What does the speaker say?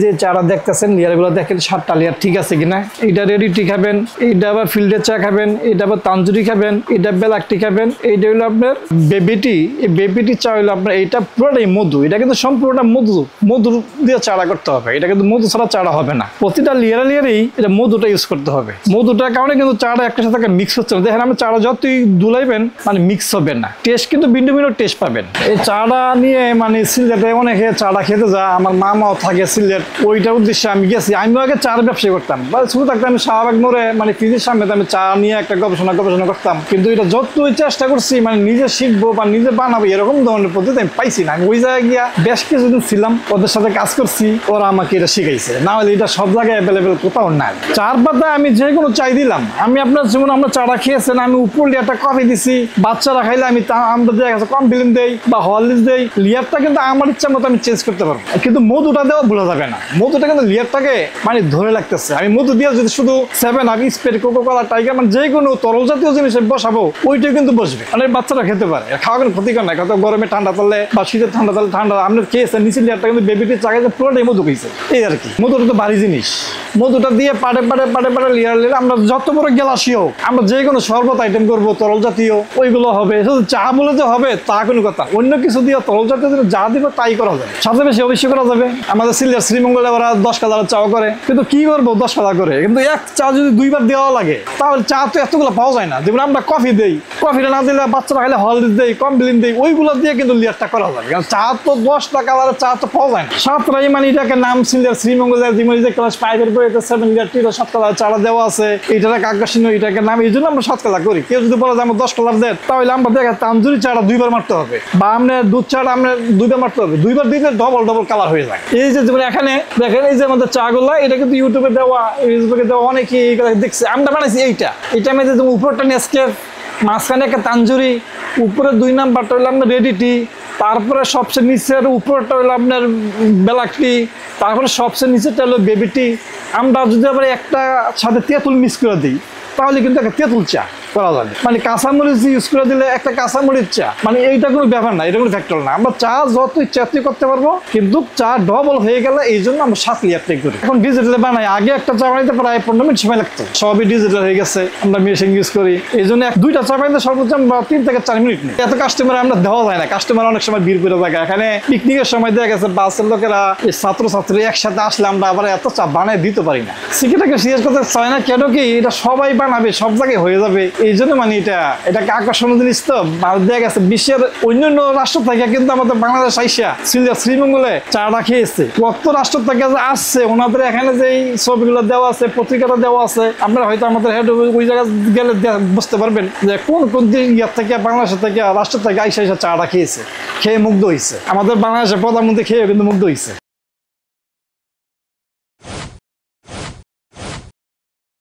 যে চারা দেখতেছেন লেয়ারগুলো দেখেন 7টা লেয়ার ঠিক আছে কিনা। এটা রেডি টি খাবেন, এটা আবার ফিল্ডের চা খাবেন, এটা আবার তানজুরি খাবেন, এটা ব্ল্যাক টি খাবেন, এইটা হলো আপনার বেবি টি। এই বেবি টি চা হলো আপনার এইটা পুরোটাই মধু, এটা কিন্তু সম্পূর্ণটা মধু দিয়ে চারা করতে হবে। এটা কিন্তু মধু ছাড়া চারা হবে না, প্রতিটা লেয়ারেই এটা মধুটা ইউজ করতে হবে। মধুটার কারণে কিন্তু চারা একটা সাথে মিক্স হচ্ছে না। দেখেন আপনি চারা যতই দুলাইবেন মানে মিক্স হবে না, টেস্ট কিন্তু ভিন্ন ভিন্ন টেস্ট পাবেন। এই চারা নিয়ে মানে সিলেটে অনেকে চারা খেতে যায়, আমার মামাও থাকে সিলেট, ওইটার উদ্দেশ্যে আমি গেছি। আমিও আগে চার ব্যবসা করতাম, শুরু থাকতে আমি শাহবাগ মোড়ে মানে ফ্রিজের সামনে আমি চা নিয়ে একটা গবেষণা করতাম, কিন্তু এটা যতই চেষ্টা করছি মানে নিজে শিখবো বা নিজে বানাবো এরকম ধরনের পদ্ধতি আমি পাইছি না। আমি ওই জায়গায় গিয়া বেশ কিছুদিন ছিলাম, ওদের সাথে কাজ করছি, ওরা আমাকে এটা শিখাইছে। না হলে এটা সব জায়গায় অ্যাভেলেবেল কোথাও নাই। চার পাতায় আমি যে কোনো চাই দিলাম, আমি আপনার যেমন আমরা চারা খেয়েছেন, আমি উপর লেয়ারটা কফি দিছি, বাচ্চারা খাইলে আমি আমরা দেখা গেছে কম ফিলিম দেই বা হরলিক্স দেই, লেয়ারটা কিন্তু আমার ইচ্ছা মতো আমি চেঞ্জ করতে পারবো। কিন্তু মধুটা দেওয়া ভুলা যাবে না, মধুটা কিন্তু লেয়ারটাকে মানে ধরে লাগতেছে। আমি মধু দিয়ে যদি শুধু 7 আপ স্প্রে কোকোকোলা টাইগার মানে যে কোনো তরল জাতীয় জিনিস বসাবো, ওইটাই কিন্তু বসবে, মানে বাচ্চারা খেতে পারে। খাওয়া কোনো ক্ষতিকর নাই, কত গরমে ঠান্ডা তালে বা শীতের ঠান্ডা তালে ঠান্ডা আপনার খেয়েছেন, নিচের লেয়ারটা কিন্তু বেবিটির চাকাতে পুরোটাই মধু খেয়েছে। এই আর কি, মধুটা তো ভারী জিনিস। মধুটা দিয়ে পাড়ে লেয়ার আমরা যত বড় গ্লাসই হোক, আমরা যে কোনো শরবত আইটেম করবো তরল জাতীয়, ওইগুলো হবে। শুধু চা বলে যে হবে তা কোনো কথা, অন্য কিছু দিয়ে তরল জাতীয় যা দিবে তাই করা যাবে, সাথে বেশি অবশ্যই করা যাবে। আমাদের সিলেট শ্রীমঙ্গলে ওরা 10 কালার চাও করে, কিন্তু কি করবো 10 কালার করে, কিন্তু এক চা যদি 2বার দেওয়া লাগে তাহলে চা তো এতগুলো পাওয়া যায় না। যেমন আমরা কফি দেই, কফিটা না দিলে বাচ্চারা খাইলে হলদিস দেই, কম বিলিন দেই, ওইগুলো দিয়ে কিন্তু লেয়ারটা করা যাবে। কারণ চা তো 10টা কালারের চা তো পাওয়া যায় না। সাতটাই মানে এটাকে নাম সিলেট শ্রীমঙ্গলের দিমনি যে ক্লাস 5-এর বই 7 লিটার টিরো 7 কালার চারা দেওয়া আছে, এটাকে আকর্ষণীয়, এটাকে নাম এই জন্য আমরা 7 কালার করি। কেউ যদি বলে যে আমরা 10 কালার দেন, তাহলে আমরা দেখা তানজুরি চারা 2বার মারতে হবে, বা আপনার দুধ চারা আমরা 2বার মারতে হবে। 2বার দিলে ডবল কালার হয়ে যায়। এই যে যেমন এখানে দেখেন, এই যে আমাদের চা গুলা, এটা কিন্তু ইউটিউবে দেওয়া, ফেসবুকে দেওয়া, অনেকে দেখছে। আমরা বানাইছি এইটা আমি যে উপরটা নেসকেফ, মাঝখানে একটা তানজুরি, উপরে 2 নাম্বারটা হলো আপনার রেডি টি, তারপরে সবচেয়ে নিচের উপরটা হলো আপনার ব্ল্যাক টি, তারপরে সবচেয়ে নিচেরটা হলো বেবি টি। আমরা যদি আবার একটা সাথে তেঁতুল মিক্স করে দিই, তাহলে কিন্তু একটা তেঁতুল চা করা যাবে। মানে কাঁচামরিচ ইউজ করে দিলে একটা কাঁচামরিচ চা, মানে এইটা কোনো ব্যাপার না, এটা কোনো ফ্যাক্টর না। আমরা চা যত ইচ্ছা করতে পারবো, কিন্তু চা ডবল হয়ে গেলে এই জন্য আমরা 7 লেয়ার টেক করি। এখন ডিজিটালে বানাই, আগে একটা চা বানাইতে প্রায় 15 মিনিট সময় লাগতো, সবই ডিজিটাল হয়ে গেছে, আমরা মেশিন ইউজ করি। এই জন্য 2টা চা বানাইতে সর্বোচ্চ 3 থেকে 4 মিনিট নেই। এত কাস্টমার আমরা দেওয়া যায় না, কাস্টমার অনেক সময় ভিড় করে থাকে। এখানে পিকনিকের সময় দেখা গেছে বাসের লোকেরা, এই ছাত্রছাত্রী একসাথে আসলে আমরা আবার এত চা বানাই দিতে পারি না। সিকেটাকে সিরিয়াস করতে চায় না, কেন কি এটা সবাই বানাবে, সব জায়গায় হয়ে যাবে, এই জন্য মানে এটাকে আকর্ষণীয় জিনিস। তো দেখা গেছে বিশ্বের অন্যান্য রাষ্ট্র থেকে কিন্তু আমাদের বাংলাদেশ আইসা সিলেট শ্রীমঙ্গলে চাটা খেয়েছে। কত রাষ্ট্র থেকে আসছে, ওনাদের এখানে যে ছবিগুলো দেওয়া আছে, পত্রিকাটা দেওয়া আছে, আপনারা হয়তো আমাদের হেড ওই জায়গায় গেলে বুঝতে পারবেন যে কোন ইয়ার থেকে, বাংলাদেশের থেকে, রাষ্ট্র থেকে আইসা চাটা খেয়েছে, খেয়ে মুগ্ধ হয়েছে। আমাদের বাংলাদেশের প্রধানমন্ত্রী খেয়ে কিন্তু মুগ্ধ হয়েছে।